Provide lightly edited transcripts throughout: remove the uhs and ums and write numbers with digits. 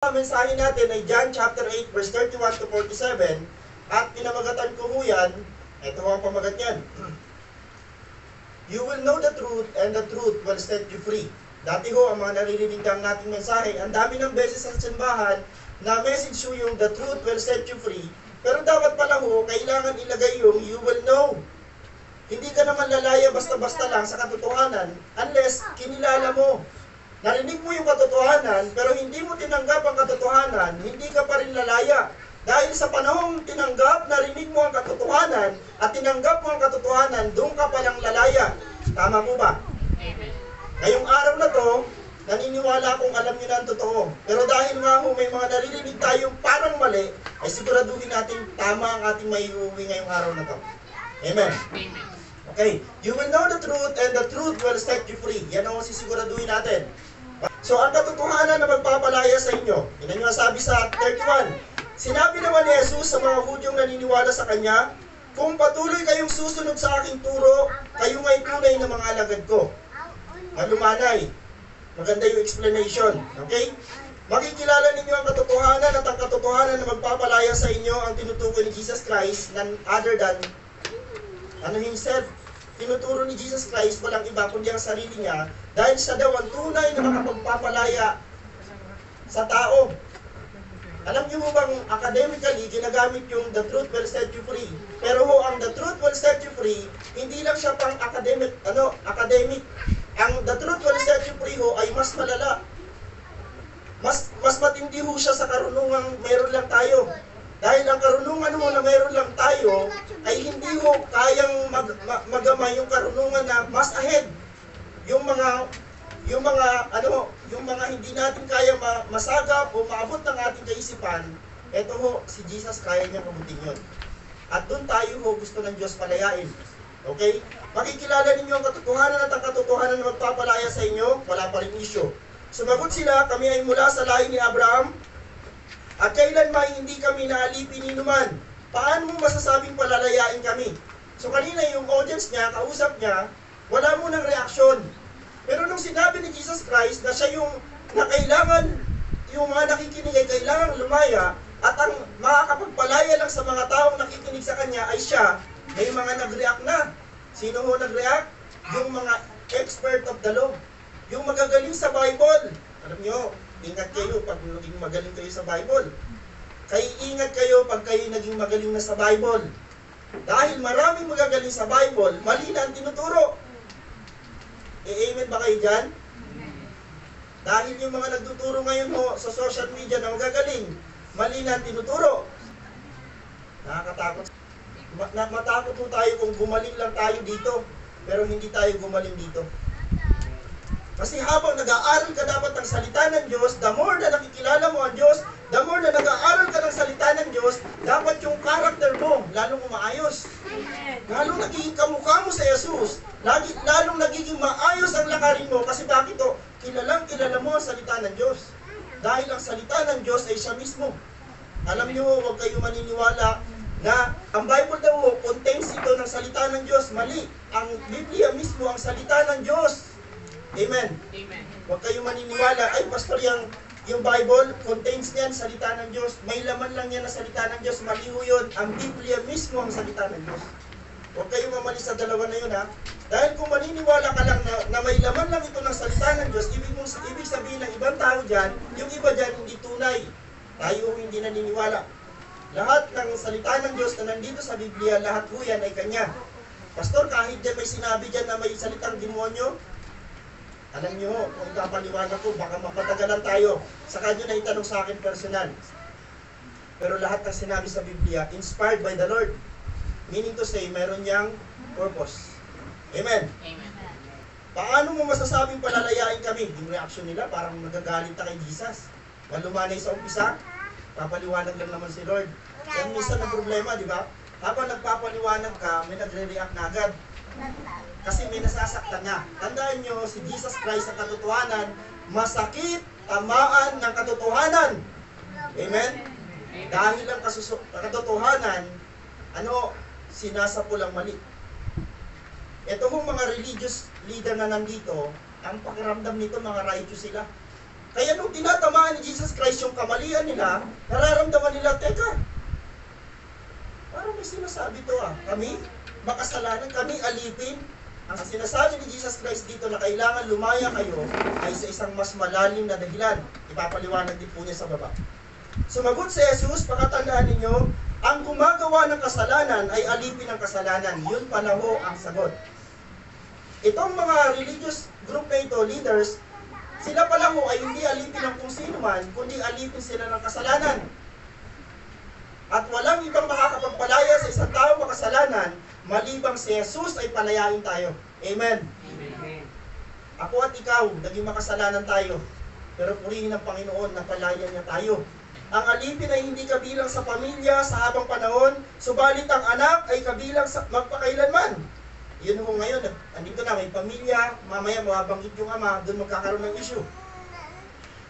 Ang mensahe natin ay John chapter 8 verse 31 to 47 at pinamagatan ko ho yan, ito ang pamagat yan. You will know the truth and the truth will set you free. Dati ho, ang mga naririnig ng nating mensahe, ang dami ng beses sa simbahan na message ho yung the truth will set you free. Pero dapat pala ho, kailangan ilagay yung you will know. Hindi ka naman lalaya basta-basta lang sa katotohanan unless kinilala mo. Narinig mo yung katotohanan, pero hindi mo tinanggap ang katotohanan, hindi ka pa rin lalaya. Dahil sa panahong tinanggap, narinig mo ang katotohanan, at tinanggap mo ang katotohanan, doon ka palang lalaya. Tama po ba? Amen. Ngayong araw na to, naniniwala akong alam niyo na ang totoo. Pero dahil nga ho, may mga naririnig tayong parang mali, ay siguraduhin natin tama ang ating maiuwi ngayong araw na to. Amen. Amen. Okay, you will know the truth and the truth will set you free. Yan ang sisiguraduhin natin. So, ang katotohanan na magpapalaya sa inyo, yun ang sabi sa 31. Sinabi naman ni Jesus sa mga Hudyong naniniwala sa Kanya, kung patuloy kayong susunod sa aking turo, kayo nga'y tunay na mga alagad ko. Malumanay. Maganda yung explanation. Okay? Makikilala ninyo ang katotohanan at ang katotohanan na magpapalaya sa inyo ang tinutukoy ni Jesus Christ none other than himself. Tinuturo ni Jesus Christ walang iba kundi ang sarili niya dahil siya daw ang tunay na makapagpapalaya sa tao. Alam niyo mo bang academically ginagamit yung the truth will set you free. Pero ho, ang the truth will set you free, hindi lang siya pang academic. Ang the truth will set you free ho ay mas malala. Mas matindi ho siya sa karunungang meron lang tayo. Dahil ang karunungan ho na meron lang tayo ay hindi ho kayang magamay yung karunungan na mas ahead. Yung mga hindi natin kaya masagap o maabot ng ating kaisipan, eto ho, si Jesus kaya niya mabuting yun. At doon tayo ho gusto ng Diyos palayain. Okay? Makikilala ninyo ang katotohanan at ang katotohanan na magpapalaya sa inyo, wala pa rin issue. Sumagot sila, kami ay mula sa lahi ni Abraham, at kailanman hindi kami naalipin ni numan. Paano mo masasabing palalayain kami? So kanina yung audience niya, kausap niya, wala mo ng reaksyon. Pero nung sinabi ni Jesus Christ na siya yung na kailangan, yung mga nakikinig ay kailangan lumaya, at ang makakapagpalaya lang sa mga taong nakikinig sa kanya ay siya, may mga nag-react na. Sino ho nag-react? Yung mga expert of the law. Yung magagaling sa Bible. Alam nyo, ingat kayo pag naging magaling kayo sa Bible. Kaya ingat kayo pag kayo naging magaling na sa Bible. Dahil maraming magagaling sa Bible, mali na ang tinuturo. Amen ba kayo dyan? Dahil yung mga nagtuturo ngayon ho sa social media na magagaling, mali na ang tinuturo. Nakakatakot. Matakot po tayo kung gumaling lang tayo dito, pero hindi tayo gumaling dito. Kasi habang nag-aaral ka dapat ng salita ng Diyos, the more na nakikilala mo ang Diyos, the more na nag-aaral ka ng salita ng Diyos, dapat yung character mo lalong umaayos. Lalong nagiging kamukha mo sa Jesus. Lalong nagiging maayos ang lakarin mo. Kasi bakit to? Kilalang kilala mo ang salita ng Diyos. Dahil ang salita ng Diyos ay siya mismo. Alam niyo, huwag kayo maniniwala na ang Bible daw contains ito ng salita ng Diyos. Mali. Ang Biblia mismo ang salita ng Diyos. Amen. Amen. Huwag kayong maniniwala, ay pastor, yung Bible contains niyan salita ng Diyos. May laman lang yan na salita ng Diyos. Mali ho yun. Ang Biblia mismo ang salita ng Diyos. Huwag kayong mamali sa dalawa na yun ha. Dahil kung maniniwala ka lang na may laman lang ito ng salita ng Diyos, ibig sabihin ng ibang tao dyan, yung iba dyan hindi tunay. Tayo hindi naniniwala. Lahat ng salita ng Diyos na nandito sa Biblia, lahat ho yan ay Kanya. Pastor, kahit dyan may sinabi dyan na may salitang demonyo, alam niyo, kung kapaliwanag ko, baka mapatagalan tayo. Saka nyo na itanong sa akin personal. Pero lahat ng sinabi sa Biblia, inspired by the Lord. Meaning to say, meron niyang purpose. Amen? Amen. Paano mo masasabing palalayain kami? Yung reaction nila, parang nagagalit na kay Jesus. Malumanay sa umpisa, papaliwanag lang naman si Lord. Yan minsan ang problema, di ba? Habang nagpapaliwanag ka, may nagre-react na agad. Kasi may nasasaktan na. Tandaan nyo, si Jesus Christ ang katotohanan, masakit, tamaan ng katotohanan. Amen? Dahil ang katotohanan, sinasapulang mali. Ito hong mga religious leader na nandito, ang pakiramdam nito, mga righteous sila. Kaya nung tinatamaan ni Jesus Christ yung kamalian nila, nararamdaman nila, teka, parang may sinasabi to kami, makasalanan, kami alipin. Ang sinasabi ni Jesus Christ dito na kailangan lumaya kayo ay sa isang mas malalim na dahilan. Ipapaliwanag din po niya sa baba. Sumagot si Jesus, pakatandaan ninyo, ang gumagawa ng kasalanan ay alipin ng kasalanan. Yun pala ho ang sagot. Itong mga religious group na ito, leaders, sila pala ho ay hindi alipin ng kung sino man, kundi alipin sila ng kasalanan. At walang ibang makakapagpalaya sa isang tao makasalanan, malibang si Jesus ay palayain tayo. Amen. Amen. Ako at ikaw, naging makasalanan tayo. Pero purihin ng Panginoon na palaya niya tayo. Ang alipin ay hindi kabilang sa pamilya sa habang panahon, subalit ang anak ay kabilang sa magpakailanman. Yun ho ngayon, andito na, may pamilya, mamaya mababanggit yung ama, doon magkakaroon ng issue.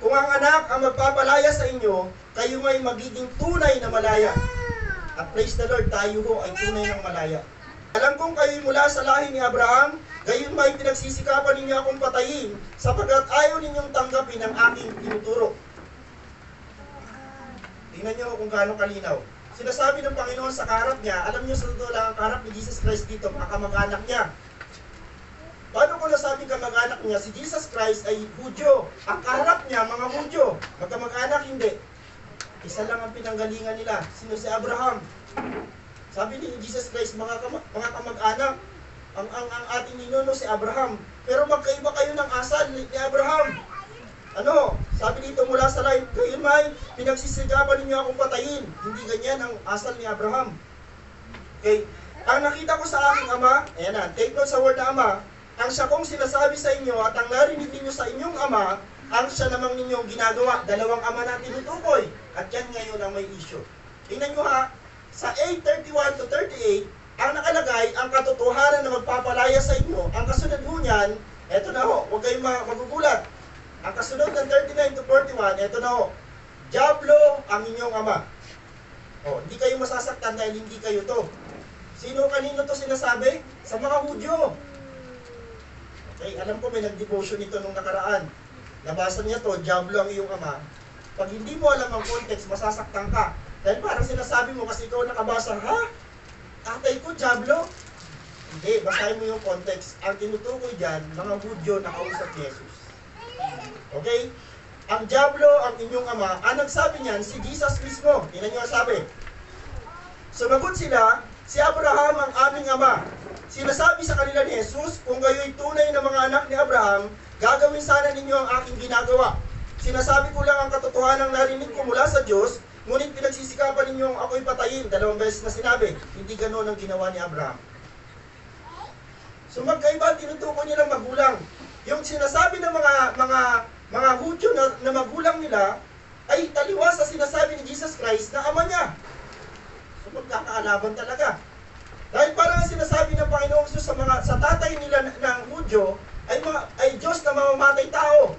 Kung ang anak ang magpapalaya sa inyo, kayo ay magiging tunay na malaya. At praise the Lord, tayo ho ay tunay ng malaya. Alam kong kayo mula sa lahi ni Abraham, gayon may pinagsisikapan ninyo akong patayin, sapagkat ayaw ninyong tanggapin ang aking tinuturo. Tingnan nyo kung gaano kalinaw. Sinasabi ng Panginoon sa kaharap niya, alam nyo sa totoo lang ang kaharap ni Jesus Christ dito, mga kamag-anak niya. Paano ko nasabing kamag-anak niya? Si Jesus Christ ay Hudyo. Ang kaharap niya, mga Hudyo. Magkamag-anak, hindi. Isa lang ang pinanggalingan nila. Sino? Si Abraham. Sabi ni Jesus Christ, mga kamag-anak, ang ating ninuno si Abraham. Pero magkaiba kayo ng asal ni Abraham. Ano? Sabi dito mula sa life, gayon may pinagsisigapan ninyo akong patayin. Hindi ganyan ang asal ni Abraham. Okay? Ang nakita ko sa aking ama, ayan na, take note sa word na ama, ang siya kong sinasabi sa inyo at ang narinig ninyo sa inyong ama, ang siya namang ninyong ginagawa. Dalawang ama na tinutukoy. At yan ngayon ang may issue. Tingnan nyo ha, sa 8:31 to 38, ang nakalagay, ang katotohanan na magpapalaya sa inyo, ang kasunod ho niyan, eto na ho, huwag kayong magugulat. Ang kasunod ng 39 to 41, eto na ho, Diablo ang inyong ama. O, hindi kayo masasaktan dahil hindi kayo to. Sino kanino to sinasabi? Sa mga Hudyo. Okay, alam ko may nag-devotion ito nung nakaraan. Nabasa niya to, Diablo ang iyong ama. Pag hindi mo alam ang context, masasaktan ka. Dahil parang sinasabi mo kasi ikaw nakabasa, ha? Tatay ko, Diablo? Hindi, basahin mo yung context. Ang tinutukoy dyan, mga Hudyo na kausap ni Jesus. Okay? Ang Diablo, ang inyong ama, ang nagsabi niyan, si Jesus mismo. Tingnan niyo ang sabi. Sumagot sila, si Abraham ang aming ama. Sinasabi sa kanila ni Jesus, kung kayo'y tunay na mga anak ni Abraham, gagawin sana ninyo ang aking ginagawa. Sinasabi ko lang ang katotohanan narinig ko mula sa Diyos, ngunit pinagsisikapan ninyong ako'y patayin. 2 beses na sinabi, hindi ganoon ang ginawa ni Abraham. So magkaiba, tinutukoy nilang magulang. Yung sinasabi ng mga Hudyo na magulang nila ay taliwas sa sinasabi ni Jesus Christ na ama niya. So magkakaalaban talaga. Dahil parang sinasabi ng Panginoong Jesus sa tatay nila ng Hudyo ay Diyos na mamamatay tao.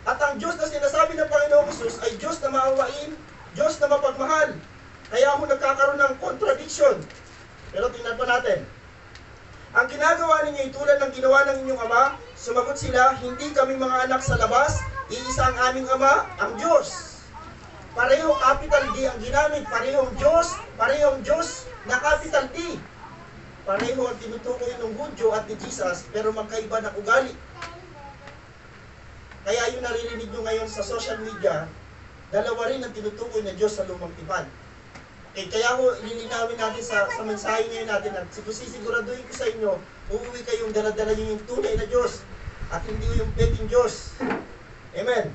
At ang Diyos na sinasabi ng Panginoong Jesus ay Diyos na maawain, Diyos na mapagmahal. Kaya mo nagkakaroon ng contradiction. Pero tingnan pa natin. Ang ginagawa ninyo ay tulad ng ginawa ng inyong ama. Sumagot sila, hindi kami mga anak sa labas, iisa ang aming ama, ang Diyos. Parehong capital D ang ginamit, parehong Diyos na capital D. Pareho ang tinutukoy ng Hudyo at ni Jesus, pero magkaiba ng ugali. Kaya yung naririnig nyo ngayon sa social media, dalawa rin ang tinutukoy na Diyos sa lumang tipan. Okay, kaya ho, lilinawin natin sa mensahe ngayon natin at sisiguraduhin ko sa inyo, uuwi kayong daladala nyo yung tunay na Diyos at hindi yung peking Diyos. Amen.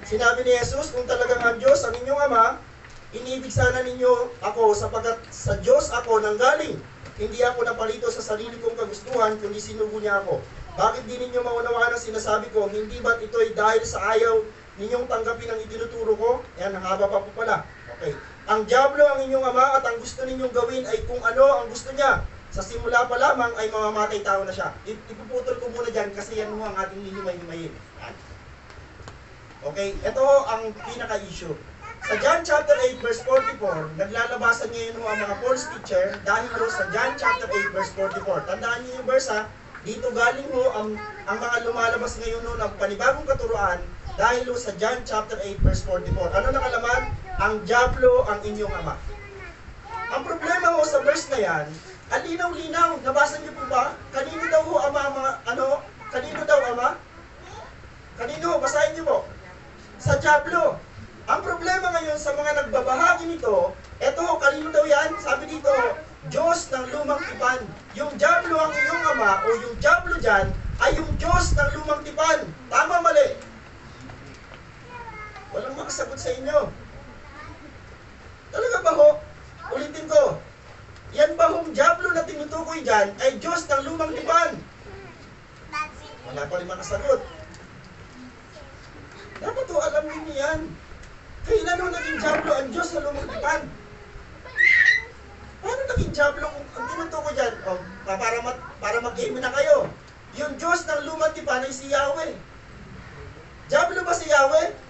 Sinabi ni Jesus, kung talagang ang Diyos ang inyong ama, inibig sana ninyo ako sapagkat sa Diyos ako nanggaling. Hindi ako napalito sa sarili kong kagustuhan, kundi sinugo niya ako. Bakit di ninyo maunawaan ang sinasabi ko? Hindi ba't ito'y dahil sa ayaw ninyong tanggapin ang itinuturo ko? Yan, haba pa po pala. Okay. Ang Diablo ang inyong ama at ang gusto ninyong gawin ay kung ano ang gusto niya. Sa simula pa lamang ay mamamatay tao na siya. Ipuputol ko muna dyan kasi yan mo ang ating hinimay-himayin. Okay, ito ang pinaka-issue. Sa John chapter 8 verse 44, naglalabasan ngayon ang mga false teacher dahil sa John chapter 8 verse 44. Tandaan niyo yung verse ha, dito galing ang mga lumalabas ngayon ng panibagong katuruan Dahil sa John chapter 8 verse 44. Ano nakalaman? Ang diablo ang inyong ama. Ang problema ho sa verse na yan, ang linaw-linaw. Nabasa niyo po ba? Kanino daw ho ama, kanino daw ama? Kanino? Basahin niyo po. Sa diablo. Ang problema ngayon sa mga nagbabahagi nito, eto ho, kanino daw yan? Sabi dito, Diyos ng lumang tipan. Yung diablo ang iyong ama o yung diablo dyan ay yung Diyos ng lumang tipan. Tama, mali? Walang makasagot sa inyo. Talaga ba ho? Ulitin ko. Yan ba hong diablo na tinutukoy dyan ay Diyos ng lumang tipan? Wala pa rin makasagot. Dapat ho alam niyo yan. Kailan ho naging diablo ang Diyos ng lumang tipan? Paano naging diablo ang tinutukoy dyan? O, para mag-aim na kayo. Yung Diyos ng lumang tipan ay si Yahweh. Diablo ba si Yahweh?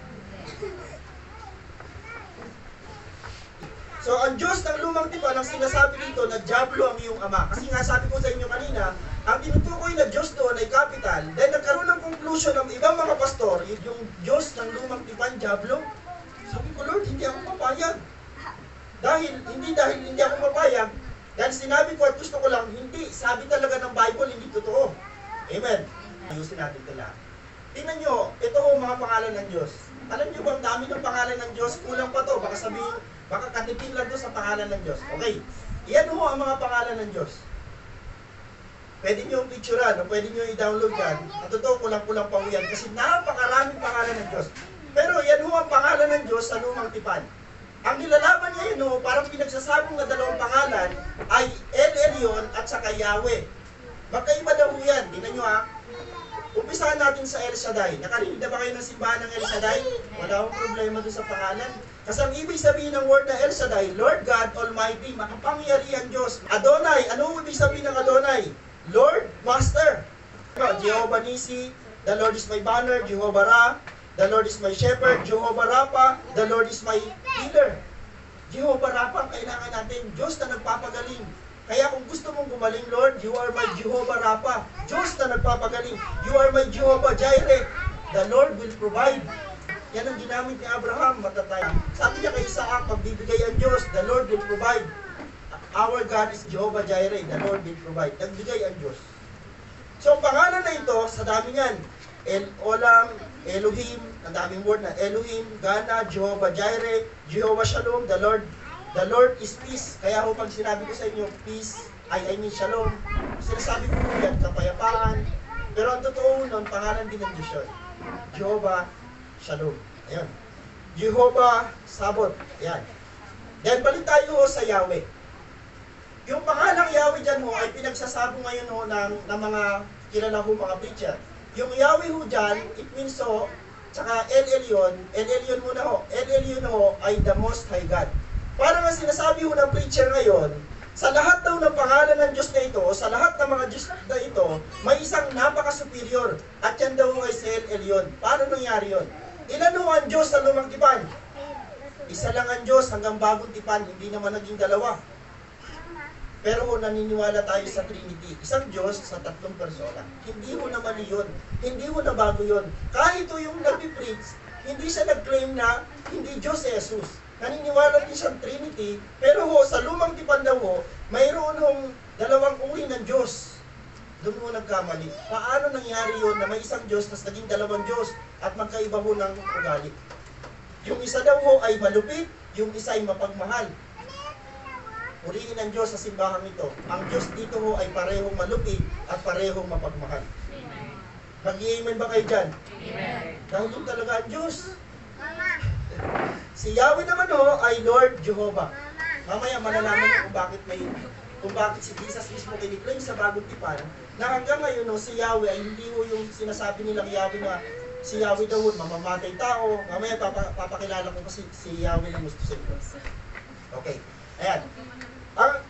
So, ang Diyos ng lumang tipan ang sinasabi dito na diablo ang iyong ama. Kasi nga sabi ko sa inyo kanina, ang tinutukoy na Diyos doon ay capital. Then nagkaroon ng conclusion ng ibang mga pastor, yung Diyos ng lumang tipan, diablo. Sabi ko, Lord, hindi ako papayag. Dahil hindi ako papayag, dahil sinabi ko at gusto ko lang, hindi. Sabi talaga ng Bible, hindi totoo. Amen. Ayusin natin ito lahat. Tingnan nyo, ito ho mga pangalan ng Diyos. Alam nyo ba, ang dami ng pangalan ng Diyos? Kulang pa to. Baka sabihin, baka katipin lang to sa pangalan ng Diyos. Okay. Iyan ho ang mga pangalan ng Diyos. Pwede nyo picturean, o pwede nyo i-download yan. Ang totoo, kulang-kulang pa ho yan. Kasi napakaraming pangalan ng Diyos. Pero yan ho ang pangalan ng Diyos sa lumang tipan. Ang nilalaban niya yun ho, parang pinagsasabong na dalawang pangalan ay El Elyon at saka Yahweh. Magkaiba daw ho yan. Tingnan nyo ha. Umpisahan natin sa El Shaddai. Nakarinig na ba kayo ng simbahan ng El Shaddai? Wala akong problema doon sa pangalan. Kasi ang ibig sabihin ng word na El Shaddai, Lord God Almighty, makapangyarihan Diyos. Adonai, ano ibig sabihin ng Adonai? Lord, Master. Jehovah Nisi, the Lord is my banner. Jehovah Ra, the Lord is my shepherd. Jehovah Rapha, the Lord is my healer. Jehovah Rapha ang kailangan natin. Diyos na nagpapagaling. Kaya kung gusto mong gumaling, Lord, you are my Jehovah Rapha. Diyos na nagpapagaling. You are my Jehovah Jireh. The Lord will provide. Yan ang ginamit ni Abraham, matatay. Sabi niya kay Isaac, pagbibigay ang Diyos, the Lord will provide. Our God is Jehovah Jireh. The Lord will provide. Nagbigay ang Diyos. So, ang pangalan na ito, sa dami niyan, Olam, Elohim, ang daming word na Elohim, Gana, Jehovah Jireh, Jehovah Shalom, the Lord is peace. Kaya ho pag sinabi ko sa inyo, peace, I mean shalom. Sinasabi ko yan, kapayapaan. Pero ang totoo nun, pangalan din ng Diyos yun. Jehovah Shalom. Ayan. Jehovah Sabot. Ayan. Then balik tayo ho sa Yahweh. Yung pangalang Yahweh dyan ho ay pinagsasabong ngayon ho ng mga kilala ho mga preacher. Yung Yahweh ho dyan, it means ho, tsaka El Elyon muna ho. El Elyon ho ay the Most High God. Parang nga sinasabi ho ng preacher ngayon, sa lahat daw ng pangalan ng Diyos na ito, sa lahat ng mga Diyos na ito, may isang napaka-superior. At yan daw ay si El Elyon. Paano nangyari yun? Ilan ho ang Diyos sa lumang tipan? Isa lang ang Diyos hanggang bagong tipan, hindi naman naging dalawa. Pero ho, naniniwala tayo sa Trinity. Isang Diyos sa tatlong persona. Hindi ho na mali yun. Hindi ho na bago yun. Kahit ho yung nag-preach, hindi siya nag-claim na hindi Diyos si Jesus. Naniniwala din siyang Trinity, pero ho, sa lumang tipan daw ho, mayroon hong dalawang uri ng Diyos. Doon ho nagkamali. Paano nangyari yun na may isang Diyos, tas naging dalawang Diyos, at magkaiba ho ng ugali? Yung isa daw ho ay malupit, yung isa ay mapagmahal. Purihin ang Diyos sa simbahang ito. Ang Diyos dito ho ay parehong malupit at parehong mapagmahal. Mag-i-amen ba kayo dyan? Amen. Dahil yun talaga ang Diyos. Si Yahweh naman ho ay Lord Jehovah. Mamaya malalaman niyo kung bakit si Jesus mismo kiniklaim sa bagong tipan na hanggang ngayon ho, si Yahweh ay hindi ho yung sinasabi nilang Yahweh na si Yahweh daw mamamatay tao. Mamaya papakilala ko kasi si Yahweh na gusto sa inyo. Okay. Ayan.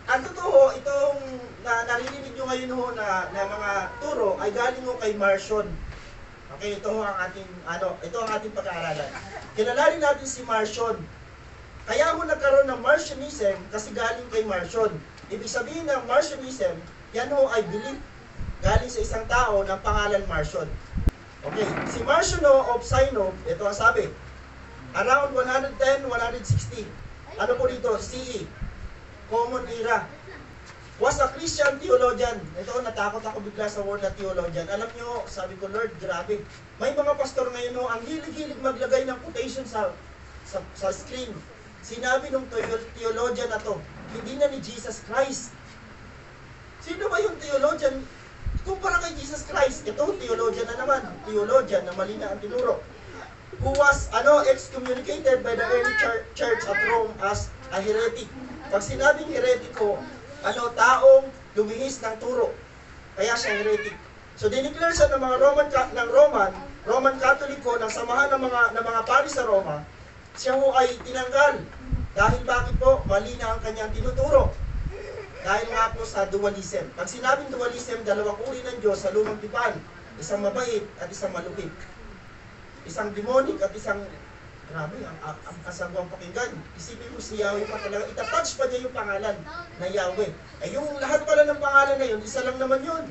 Ang totoo, itong naririnig nyo ngayon ho na mga turo ay galing ho kay Marcion. Okay, ito ang ating pag-aaralan. Kilalanin natin si Marcion. Kaya ho nagkaroon ng Marcionism kasi galing kay Marcion. Ibig sabihin ng Marcionism, yan ho ay belief galing sa isang tao ng pangalan Marcion. Okay, si Marciono of Sinop, ito ang sabi, around 110, 160. Ano po dito? CE, Common Era. Was a Christian theologian. Ito, natakot ako bigla sa word na theologian. Alam nyo, sabi ko, Lord, grabe. May mga pastor ngayon, no, ang hilig-hilig maglagay ng quotation sa screen. Sinabi ng theologian na to, hindi na ni Jesus Christ. Sino ba yung theologian? Kumpara kay Jesus Christ. Ito, theologian na naman. Theologian na mali na ang tinuro. Who was excommunicated by the early church at Rome as a heretic. Pag sinabing heretiko, taong lumihis ng turo. Kaya siya heretic. So dineclare siya ng mga Roman Katoliko ng samahan ng mga pari sa Roma. Siya ho ay tinanggal. Dahil bakit po? Mali na ang kanyang tinuturo. Dahil nga po sa dualism. Pag sinabing dualism, dalawang uri ng Diyos sa lumang tipan. Isang mabait at isang malupit. Isang demonic at isang, grabe, ang kasagwang pakinggan. Isipin mo si Yahweh pa talaga, itatouch pa niya yung pangalan na Yahweh. Ay yung lahat pala ng pangalan na yun, isa lang naman yun.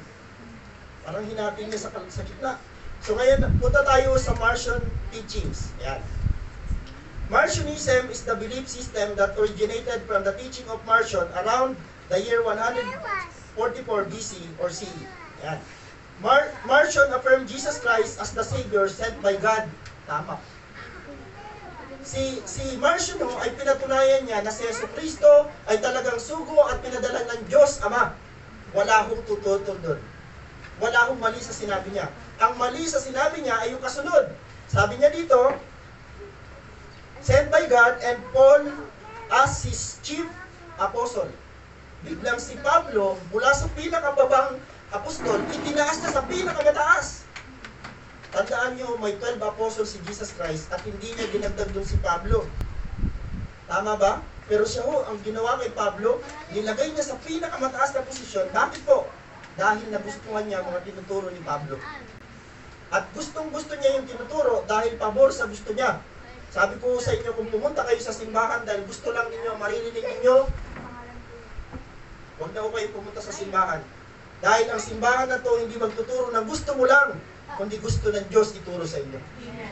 Parang hinatin niya sa gitna. So ngayon, punta tayo sa Marcion teachings. Yan. Marcionism is the belief system that originated from the teaching of Marcion around the year 144 BC or CE. Yan. Marcion affirmed Jesus Christ as the Savior sent by God. Tama. Si Marcion ay pinatunayan niya na si Jesucristo ay talagang sugo at pinadala ng Diyos Ama. Wala hong tututol doon. Wala hong mali sa sinabi niya. Ang mali sa sinabi niya ay yung kasunod. Sabi niya dito, sent by God and Paul as his chief apostle. Biglang si Pablo, mula sa pinakababang apostol, itinaas na sa pinakamataas. Tandaan nyo, may 12 apostles si Jesus Christ at hindi niya dinagdag doon si Pablo. Tama ba? Pero siya ho, ang ginawa kay Pablo, nilagay niya sa pinakamataas na posisyon. Bakit po? Dahil nagustuhan niya mga tinuturo ni Pablo. At gustong-gusto niya yung tinuturo dahil pabor sa gusto niya. Sabi ko sa inyo, kung pumunta kayo sa simbahan dahil gusto lang ninyo, maririnig ninyo, huwag na ho kayo pumunta sa simbahan. Dahil ang simbahan na to hindi magtuturo ng gusto mo lang, kundi gusto ng Diyos ituro sa inyo.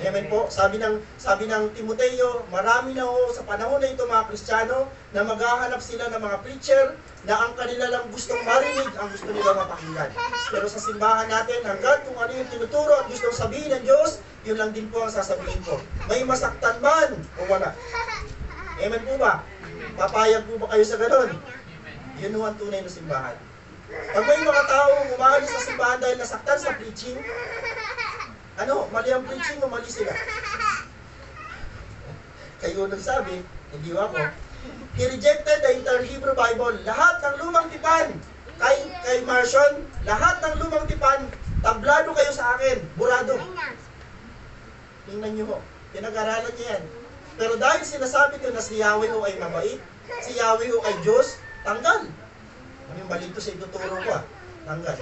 Amen po. Sabi ng Timoteo, marami na ho sa panahon na ito mga Kristiyano na maghahanap sila ng mga preacher na ang kanila lang gustong marinig, ang gusto nila mapakinggan. Pero sa simbahan natin, hanggang kung ano yung tinuturo at gustong sabihin ng Diyos, yun lang din po ang sasabihin ko. May masaktan man o wala. Amen po ba? Papayag po ba kayo sa ganun? Yun ho ang tunay na simbahan. Pag may mga tao umaalis sa simbahan dahil nasaktan sa preaching, mali ang preaching o mali sila? Kayo nagsabi, hindi ako. He rejected the entire Hebrew Bible. Lahat ng lumang tipan, kay Marcion, lahat ng lumang tipan, tablado kayo sa akin, burado. Tingnan nyo ho, pinag-aralan niya yan. Pero dahil sinasabi ko na si Yahweh ho ay mabait, si Yahweh ho ay Diyos, tanggal. Ano yung balito sa ituturo ko Tanggal.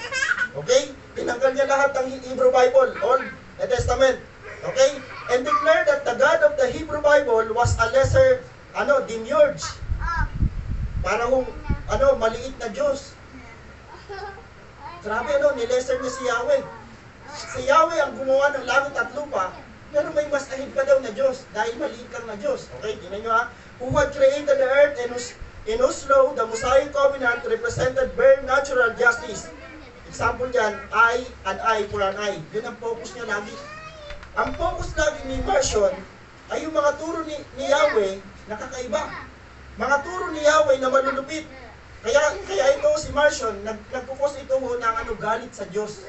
Okay? Tinanggal niya lahat ng Hebrew Bible, Old Testament. Okay? And declared that the God of the Hebrew Bible was a lesser, demiurge. Para hong, maliit na Diyos. Grabe, nilesser niya si Yahweh. Si Yahweh ang gumawa ng langit at lupa, pero may mas ahid pa daw na Diyos, dahil maliit lang na Diyos. Okay? Tingnan nyo Who had created the earth and in Oslo, the Mosaic Covenant represented bare natural justice. Example dyan, eye and eye for an eye. Yun ang focus niya lagi. Ang focus lagi ni Marcion ay yung mga turo ni Yahweh na kakaiba. Mga turo ni Yahweh na malulupit. Kaya ito si Marcion, nagpupos ito ng galit sa Diyos.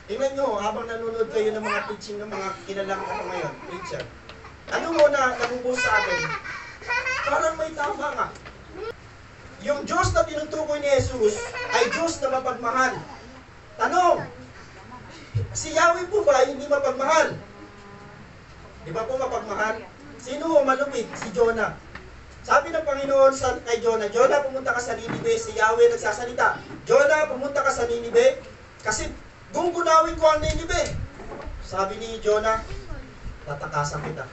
Tingnan nyo, habang nanonood kayo ng mga preaching ng mga kilalang ako ngayon, preacher. Ano mo na namubos sa akin? Parang may tama nga. Yung Diyos na tinutukoy ni Jesus ay Diyos na mapagmahal. Tanong, si Yahweh po ba hindi mapagmahal? Di ba po mapagmahal? Sino ho malupit? Si Jonah. Sabi ng Panginoon kay Jonah, Jonah, pumunta ka sa Ninive. Si Yahweh nagsasalita, Jonah, pumunta ka sa Ninive kasi gunggunawin ko ang Ninive. Sabi ni Jonah, tatakasan kita.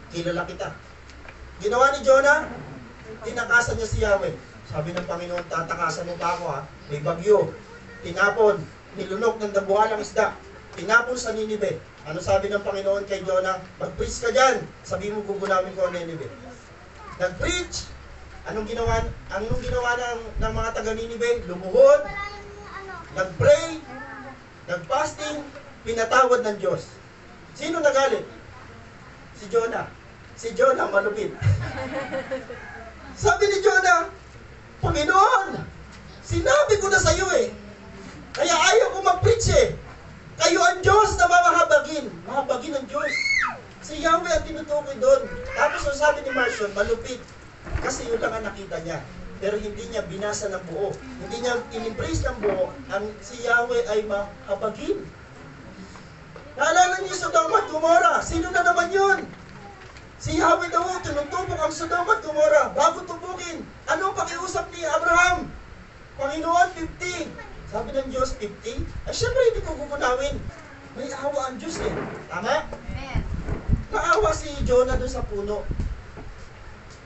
Kilala kita. Ginawa ni Jonah, tinakasan niya si Yahweh. Sabi ng Panginoon, tatakasan mo pa ako May bagyo, tinapon, nilunok ng dabuhalang isda. tinapon sa Ninive. Ano sabi ng Panginoon kay Jonah? Mag-preach ka dyan. Sabi mo, gugunawin ko ang Ninive. Nag-preach. Anong ginawa ng mga taga Ninive? Lumuhod, nag-pray, nag-fasting, pinatawad ng Diyos. Sino nagalit? Si Jonah. Si Jonah malupit. Sabi ni Jonah, Panginoon, sinabi ko na sa iyo eh. Kaya ayaw ko mag-preach eh. Kayo ang Diyos na mamahabagin. Mahabagin ang Diyos. Si Yahweh ang tinutukoy doon. Tapos ang sabi ni Marcion, malupit. Kasi yun lang ang nakita niya. Pero hindi niya binasa ng buo. Hindi niya in-embrace ng buo. Si Yahweh ay mahabagin. Naalala niyo Sodom at Gomorrah? Sino na naman yun? Si Yahweh daw, tinutubok ang Sodom at Gomorrah. Bago tubukin, anong pakiusap ni Abraham? Panginoon, 50. Sabi ng Diyos, 50? Ay, syempre hindi ko gugunawin. May awa ang Diyos eh. Tama? Amen. Naawa si Jonah doon sa puno.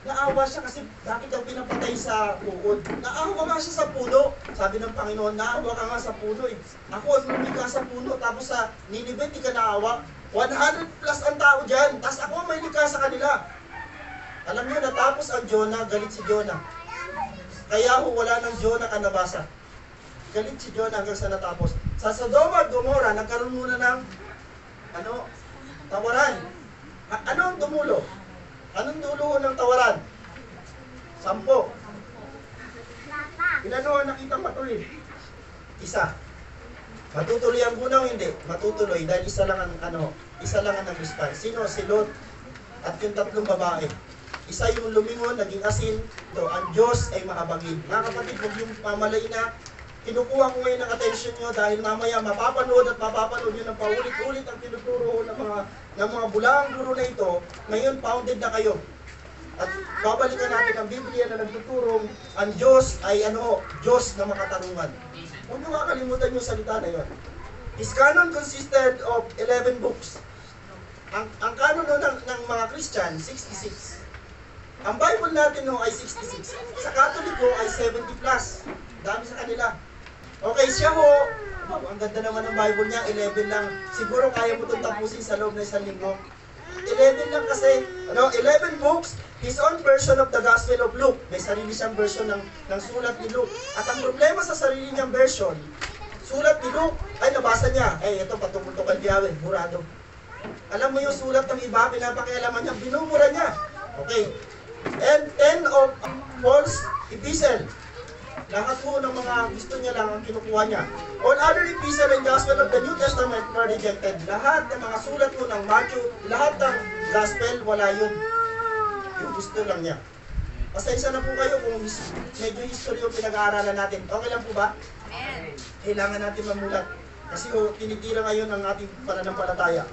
Naawa siya kasi bakit daw pinapatay sa uod? Naawa nga siya sa puno. Sabi ng Panginoon, naawa ka nga sa puno eh. Ako ang lumika sa puno, tapos sa Nineveh, di ka naawa. 100 plus ang tao dyan, tapos ako may lika sa kanila. Alam niyo, natapos ang Jonah, galit si Jonah. Kaya wala ng Jonah ka nabasa. Galit si Jonah hanggang sa natapos. Sa Sodom at Gomorrah, nagkaroon muna ng tawaran. Ano ang tumulo? Anong dulo ng tawaran? 10. Ilan ho nakita matuloy? 1. Matutuloy ang gunaw, hindi. Matutuloy dahil isa lang ang nag-response. Sino? Si Lot at yung 3 babae. Isa yung lumingon, naging asin. Ito, ang Diyos ay mahabagin. Mga kapatid, huwag yung pamalay na kinukuha ko ngayon ng attention nyo dahil mamaya mapapanood nyo ng paulit-ulit ang tinuturo ng mga bulaang guro na ito. Ngayon, founded na kayo. At babalikan natin ang Biblia na nagtuturong ang Diyos ay Diyos na makatarungan. Huwag nyo makakalimutan yung salita na yun. His canon consisted of 11 books. Ang canon ng mga Christian, 66. Ang Bible natin ay 66. Sa Katoliko ay 70 plus. Dami sa kanila. Okay, siya ang ganda naman ng Bible niya, 11 lang. Siguro kaya mo itong tapusin sa loob ng 1 linggo. 11 lang kasi, 11 books, his own version of the Gospel of Luke. May sarili siyang version ng sulat ni Luke. At ang problema sa sarili niyang version, sulat ni Luke, ay nabasa niya, ito patungkol to kay Yahweh, murado. Alam mo yung sulat ng iba, pinapakialaman niya, binumura niya. Okay. And 10 of Paul's epistle. Lahat po ng mga gusto niya lang ang kinukuha niya. All other epistle and gospel of the New Testament were rejected. Lahat ng mga sulat po ng Matthew, lahat ng gospel, wala yun. Yung gusto lang niya. Pasensya na po kayo kung medyo history yung pinag-aaralan natin. Okay lang po ba? Amen. Kailangan natin mamulat. Kasi tinitira ngayon ang ating pananampalataya.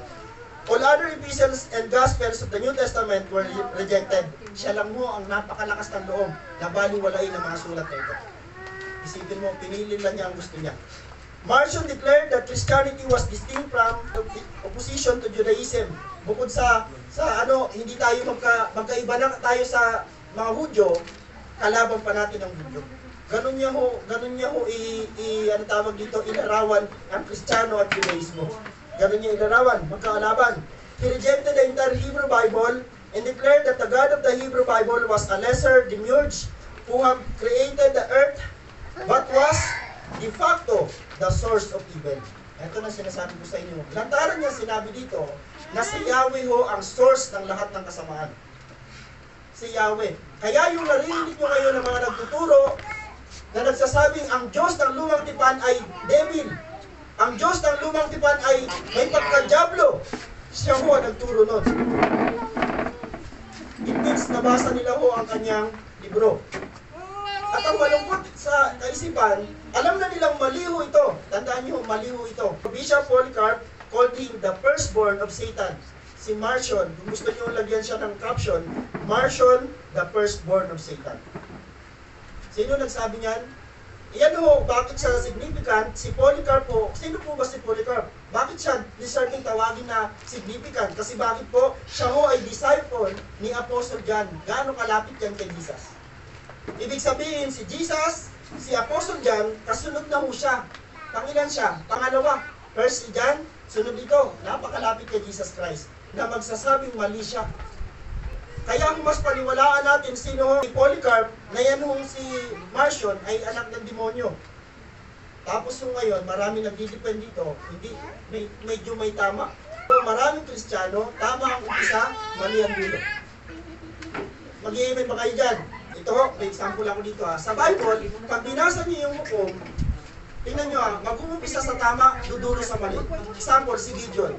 All other epistles and gospels of the New Testament were rejected. Siya lang mo ang napakalakas ng loob na baliwalain ng mga sulat na ito. Isipin mo, pinili lang niya ang gusto niya. Marcion declared that Christianity was distinct from opposition to Judaism. Bukod sa hindi tayo magkaiba na tayo sa mga Hudyo, kalaban pa natin ang Hudyo. Ganun niya ho ilarawan ang Kristiyano at Judaismo. Ganun niya ilarawan, magkaalaban. He rejected the entire Hebrew Bible and declared that the God of the Hebrew Bible was a lesser demiurge who have created the earth but was de facto the source of evil. Ito na sinasabi ko sa inyo. Lantaran niya sinabi dito na si Yahweh ho ang source ng lahat ng kasamaan. Si Yahweh. Kaya yung narinig nyo kayo ng mga nagtuturo na nagsasabing ang Diyos ng lumang tipan ay devil. Ang Diyos ng lumang tipan ay may pagka-diablo. Siya ho ang nagturo nun. It means nabasa nila ho ang kanyang libro. At ang malungkot sa kaisipan, alam na nilang maliho ito. Tandaan niyo, maliho ito. Bishop Polycarp called him the firstborn of Satan. Si Marcion, kung gusto niyo lagyan siya ng caption, Marcion, the firstborn of Satan. Sino nagsabi niyan? Iyan ho, bakit siya significant? Si Polycarp po, sino po ba si Polycarp? Bakit siya deserving tawagin na significant? Kasi bakit po, siya ho ay disciple ni Apostle John. Gaano kalapit yan kay Jesus? Ibig sabihin, si Jesus, si Apostle John, kasunod na ho siya. Pangilan siya? Pangalawa. First si John, Sunod ito, napakalapit kay Jesus Christ, na magsasabing mali siya. Kaya kung mas paniwalaan natin sino si Polycarp, na yan hong si Marcion ay anak ng demonyo. Tapos yung ngayon, marami nagdidepend dito, hindi, medyo may tama. Maraming Kristiyano, tama ang umpisa, mali ang dulo. Mag-i-amen ba kayo dyan? Ito, may example ako dito ha. Sa Bible, pag binasa niyo yung hukom, tingnan nyo ha, mag-uumpisa sa tama, dudulo sa mali. Example, si Gideon.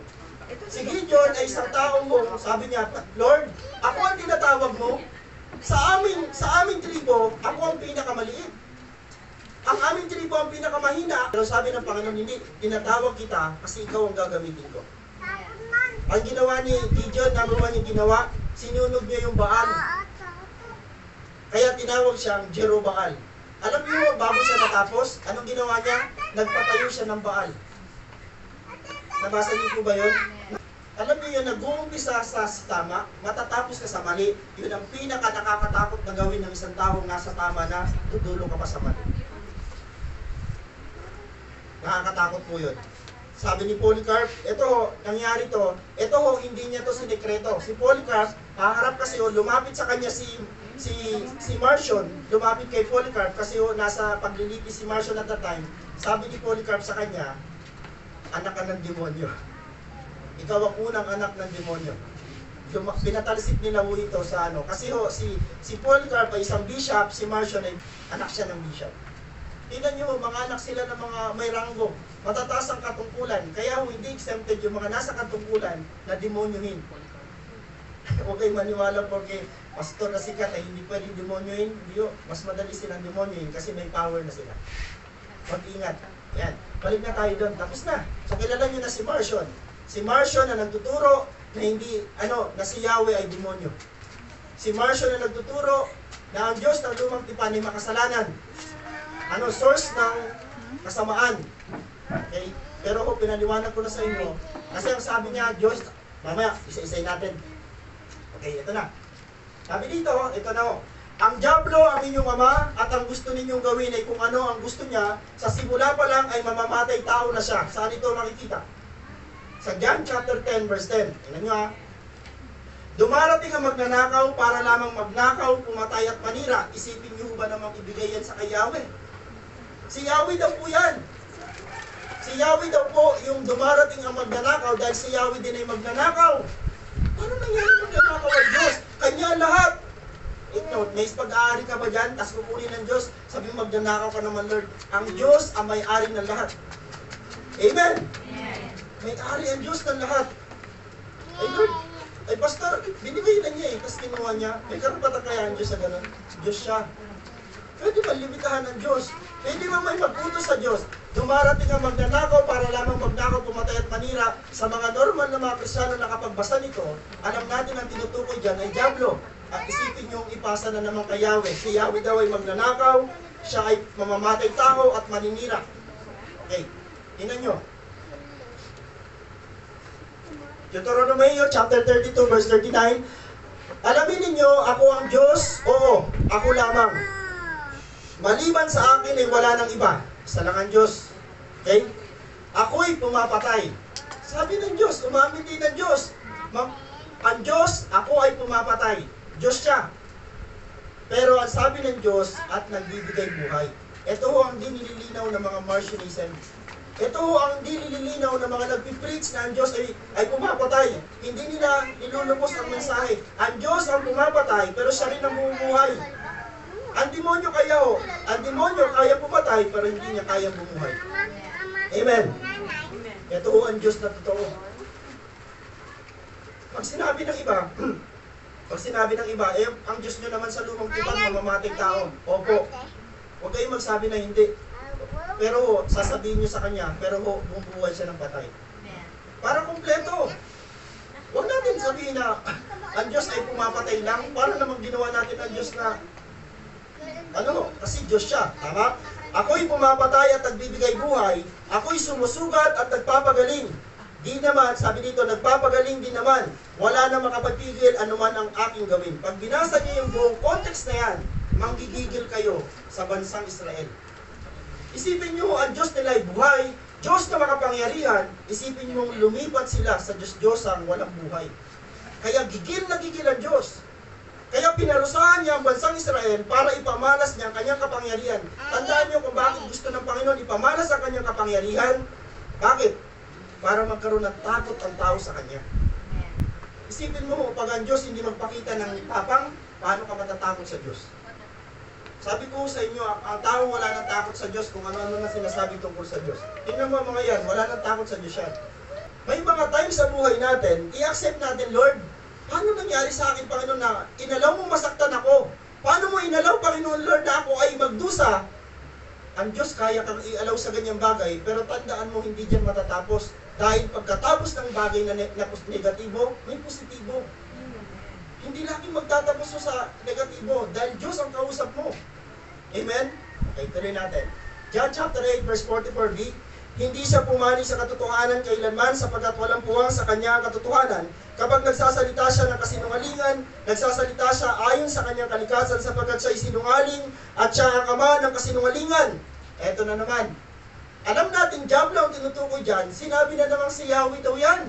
Si Gideon ay isang taong sabi niya, Lord, ako ang tinatawag mo, sa aming tribo, ako ang pinakamaliit. Ang aming tribo ang pinakamahina. Pero sabi ng Panginoon, hindi, tinatawag kita kasi ikaw ang gagamitin ko. Ang ginawa ni Gideon, number 1 yung ginawa, sinunog niya yung Baal. Kaya tinawag siyang Jerobaal. Alam niyo, bago siya natapos, anong ginawa niya? Nagpatayo siya ng Baal. Nabasa niyo po ba yun? Alam niyo yun, nag-uumpisa sa tama, matatapos ka sa mali. Yun ang pinaka-nakakatakot na gawin ng isang taong nasa tama na tutulo ka pa sa mali. Nakakatakot po yun. Sabi ni Polycarp, ito, nangyari to, ito hindi niya to sinekreto. Si Polycarp, haharap kasi lumapit sa kanya si Marcion, lumapit kay Polycarp kasi nasa paglilitis si Marcion at that time. Sabi ni Polycarp sa kanya, anak ka ng demonyo. Ikaw ang unang anak ng demonyo. Pinatalsik nila ho ito sa ano. Kasi si Polycarp ay isang bishop, si Marcion ay anak siya ng bishop. Tingnan nyo, mga anak sila ng mga may ranggo. Matataas ang katungkulan. Kaya hindi exempted yung mga nasa katungkulan na demonyohin. Huwag kayo maniwala porque pastor na sikat ay hindi pwedeng demonyohin. Hindi, mas madali silang demonyohin kasi may power na sila. Mag-ingat. Yan. Balik na tayo doon. Tapos na. So kilala nyo na si Marcion. Si Marcion na nagtuturo na hindi, na si Yahweh ay demonyo. Si Marcion na nagtuturo na ang Diyos ng lumang tipan ay makasalanan. Source ng kasamaan. Okay? Pero kung pinaliwanag ko na sa inyo, kasi ang sabi niya, Diyos, mamaya, isa-isay natin. Okay, ito na. Sabi dito, ito na ho. Ang Diablo ang inyong ama at ang gusto ninyong gawin ay kung ano ang gusto niya, sa simula pa lang ay mamamatay tao na siya. Saan ito makikita? Sa John chapter 10 verse 10. Tingnan nyo ha. Dumarating ang magnanakaw para lamang magnakaw, pumatay at manira. Isipin niyo ba namang ibigay yan sa kay Yahweh? Si Yahweh daw po yan. Si Yahweh daw po yung dumarating ang magnanakaw dahil si Yahweh din ay magnanakaw. Paano nangyari magnanakaw ang Diyos? Kanya lahat. Note, may pag-aari ka ba dyan? Tapos kukunin ng Diyos, sabi mo magnanakaw ka naman Lord. Ang Diyos ang may-ari ng lahat. Amen? May-ari ang Diyos ng lahat. Ay Lord, ay pastor, binigay na niya tapos kinuha niya. May karapatan kaya ang Diyos sa ganun? Diyos siya. Pwede ba limitahan ng Diyos? Pwede ba may mag-utos sa Diyos? Dumarating ang magnanakaw para lamang magnakaw, pumatay at manira. Sa mga normal na mga Kristiyano na nakapagbasa nito, alam natin ang tinutukoy dyan ay Diablo. At isipin niyong ipasa na naman kay Yahweh. Si Yahweh daw ay magnanakaw, siya ay mamamatay tao at maninira. Okay, tingnan nyo. Deuteronomy chapter 32 verse 39. Alamin ninyo, ako ang Diyos, oo, ako lamang. Maliban sa akin ay wala nang iba. Isa lang ang Diyos. Okay? Ako'y pumapatay. Sabi ng Diyos, umamin din ng Diyos. Ang Diyos, ako ay pumapatay. Diyos siya. Pero ang sabi ng Diyos at nagbibigay buhay. Ito ho ang dinililinaw ng mga Marcionism. Ito ho ang dinililinaw ng mga nagpipreach na ang Diyos ay pumapatay. Hindi nila nilulubos ang mensahe. Ang Diyos ang pumapatay, pero siya rin ang bumubuhay. Ang demonyo kaya pumatay, pero hindi niya kaya bumuhay. Amen. Ito ho ang Diyos na totoo. Pag sinabi ng iba, ang Diyos nyo naman sa lumang tipan, mamamatay tao. Opo. Huwag kayong magsabi na hindi. Pero sasabihin nyo sa kanya, pero bumubuhay siya ng patay. Para kumpleto. Huwag natin sabihin na ang Diyos ay pumapatay lang. Para namang ginawa natin ang Diyos na kasi Diyos siya, tama? Ako'y pumapatay at nagbibigay buhay, ako'y sumusugat at nagpapagaling. Di naman, sabi dito, nagpapagaling din naman. Wala na makapagpigil anuman ang aking gawin. Pag binasa niyo yung buong context na yan, manggigigil kayo sa bansang Israel. Isipin niyo, ang Diyos nila ay buhay, Diyos na makapangyarihan, isipin mong lumipat sila sa Diyos-Diyosang walang buhay. Kaya gigil na gigil ang Diyos. Kaya pinarusahan niya ang bansang Israel para ipamalas niya ang kanyang kapangyarihan. Tandaan niyo kung bakit gusto ng Panginoon ipamalas ang kanyang kapangyarihan. Bakit? Para magkaroon ng takot ang tao sa kanya. Isipin mo, pag ang Diyos hindi magpakita ng tapang, paano ka matatakot sa Diyos? Sabi ko sa inyo, ang tao wala nang takot sa Diyos kung ano-ano na sinasabi tungkol sa Diyos. Tingnan mo mga yan, wala nang takot sa Diyos yan. May mga times sa buhay natin, i-accept natin, Lord, paano nangyari sa akin, Panginoon, na inalaw mo masaktan ako? Paano mo inalaw, Panginoon, Lord, na ako ay magdusa? Ang Diyos kaya kang i-alaw sa ganyang bagay, pero tandaan mo, hindi dyan matatapos. Dahil pagkatapos ng bagay na negatibo, may positibo. Hindi laging magtatapos sa negatibo, dahil Diyos ang kausap mo. Amen? Okay, tuloy natin. John chapter 8, verse 44b, hindi siya pumani sa katotohanan kailanman sapagkat walang puwang sa kanya ang katotohanan. Kapag nagsasalita siya ng kasinungalingan, nagsasalita siya ayon sa kanyang kalikasan sapagkat siya ay sinungaling at siya ang ama ng kasinungalingan. Eto na naman. Alam natin, diablo ang tinutukoy dyan, sinabi na namang si Yahweh daw yan.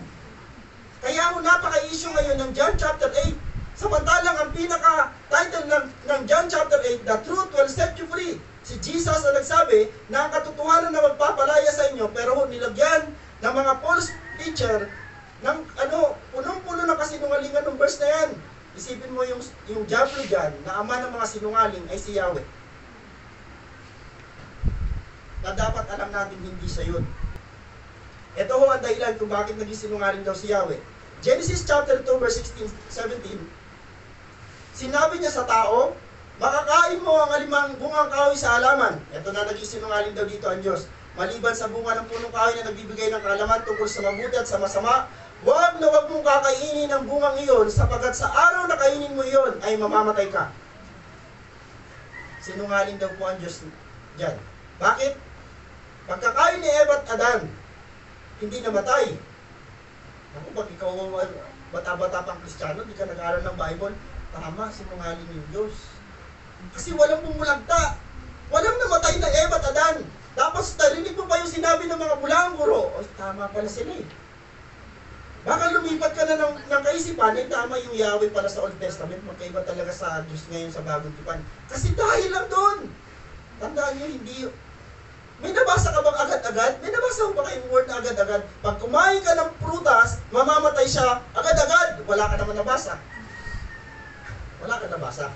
Kaya ako napaka-issue ngayon ng John chapter 8. Samantalang ang pinaka-title ng John chapter 8, The Truth Will Set You Free. Si Jesus ang nagsabi na ang katotohanan na magpapalaya sa inyo, pero nilagyan ng mga false teacher ng punong-puno ng kasinungalingan ng verse na yan. Isipin mo yung diablo dyan, na ama ng mga sinungaling ay si Yahweh. Na dapat alam natin hindi siya yun. Ito ho ang dahilan kung bakit naging sinungaling daw si Yahweh. Genesis chapter 2 verse 17. Sinabi niya sa tao, makakain mo ang alimang bungang kahoy sa halaman. Ito na naging sinungaling daw dito ang Diyos. Maliban sa bunga ng punong kahoy na nagbibigay ng kaalaman tungkol sa mabuti at sa masama, huwag mong kakainin ang bungang iyon sapagkat sa araw na kainin mo iyon ay mamamatay ka. Sinungaling daw po ang Diyos dyan. Bakit? Pagkakain ni Eva at Adan, hindi namatay. Ako, pag ikaw bata-bata pang Kristiyano, di ka nag-aaral ng Bible, tama, sinungaling yung Diyos. Kasi walang bumulagta. Walang namatay na Eva at Adan. Tapos narinig mo pa yung sinabi ng mga bulang guro. O, tama pala sila eh. Baka lumipat ka na ng kaisipan, eh tama yung Yahweh pala sa Old Testament, magkaiba talaga sa Diyos ngayon sa Bagong Tipan. Kasi dahil lang doon. Tandaan nyo, hindi. May nabasa ka bang agad-agad? May nabasa mo ba kayong word na agad-agad? Pag kumain ka ng prutas, mamamatay siya agad-agad. Wala ka naman nabasa. Wala ka nabasa.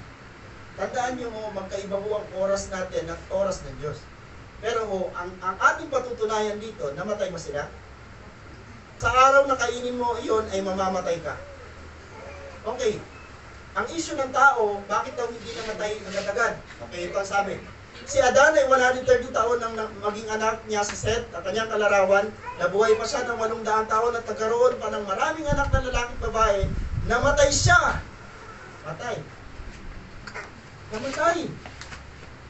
Tandaan nyo, magkaiba ho ang oras natin at oras ng Diyos. Pero ang ating patutunayan dito, namatay mo sila? Sa araw na kainin mo iyon ay mamamatay ka. Okay. Ang issue ng tao, bakit daw hindi namatay agad-agad? Okay, ito ang sabi. Si Adan ay 130 taon nang maging anak niya sa Seth, ang kanyang kalarawan. Nabuhay pa siya ng 800 taon at nagkaroon pa ng maraming anak na lalaki at babae. Namatay siya. Matay. Namatay.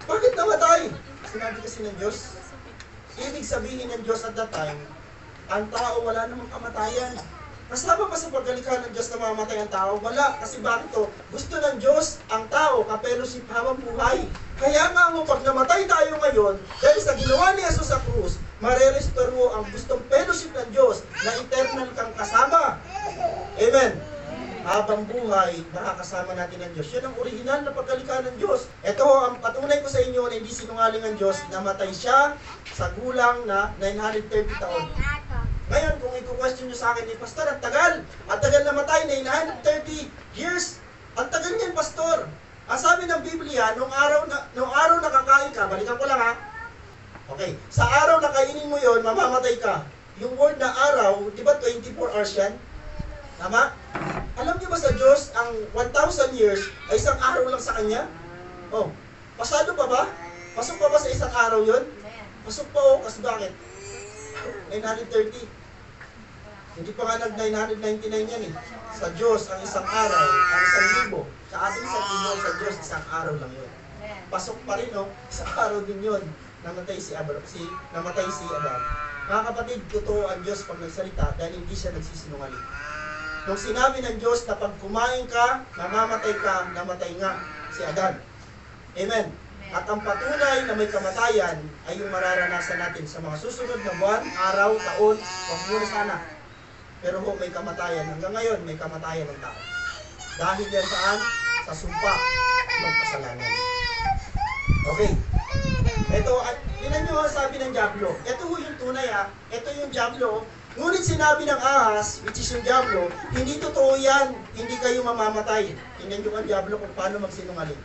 Bakit namatay? Sinabi kasi ng Diyos. Ibig sabihin ng Diyos at that time, ang tao wala namang kamatayan. Kasama pa sa pagkalikha ng Diyos na mamamatay ang tao? Wala. Kasi bakit to? Gusto ng Diyos ang tao kapelusip habang buhay. Kaya nga mo, pag namatay tayo ngayon, dahil sa ginawa ni Jesus sa krus, marerestore mo ang gustong fellowship ng Diyos na eternal kang kasama. Amen. Habang buhay, makakasama natin ang Diyos. Yan ang original na pagkalikha ng Diyos. Ito, ang patunay ko sa inyo na hindi sinungaling ang Diyos, namatay siya sa gulang na 930 taon. Ngayon, kung i-question nyo sa akin, Pastor, ang tagal. Ang tagal namatay, 930 years. Ang tagal niyan, Pastor. Ang sabi ng Biblia, nung araw na kakain ka, balikan ko lang ha. Okay, sa araw na kainin mo yon, mamamatay ka. Yung word na araw, di ba 24 hours yan? Tama? Alam niyo ba sa Diyos, ang 1,000 years ay isang araw lang sa Kanya? Oh, pasado pa ba? Pasok pa ba sa isang araw yon? Pasok pa oh, kasi bakit? 930. Hindi pa nga nag-999 yan eh. Sa Diyos, ang isang araw, ang isang libo. Sa ating isang libo, sa Diyos, isang araw lang yun. Pasok pa rin, no? Isang araw din yun. Namatay si Adan. Mga kapatid, totoo ang Diyos pag nagsalita dahil hindi siya nagsisinungaling. Nung sinabi ng Diyos na pag kumain ka, namamatay ka, namatay nga si Adan. Amen. At ang patunay na may kamatayan ay yung mararanasan natin sa mga susunod na buwan, araw, taon, wag muna sana. Pero may kamatayan. Hanggang ngayon, may kamatayan ng tao. Dahil yan saan? Sa sumpa ng kasalanan. Okay. Ito, at tinan nyo ang sabi ng Diablo. Ito yung tunay Ito yung Diablo. Ngunit sinabi ng ahas, which is yung Diablo, hindi totoo yan. Hindi kayo mamamatay. Tingnan nyo ang Diablo kung paano magsinungaling.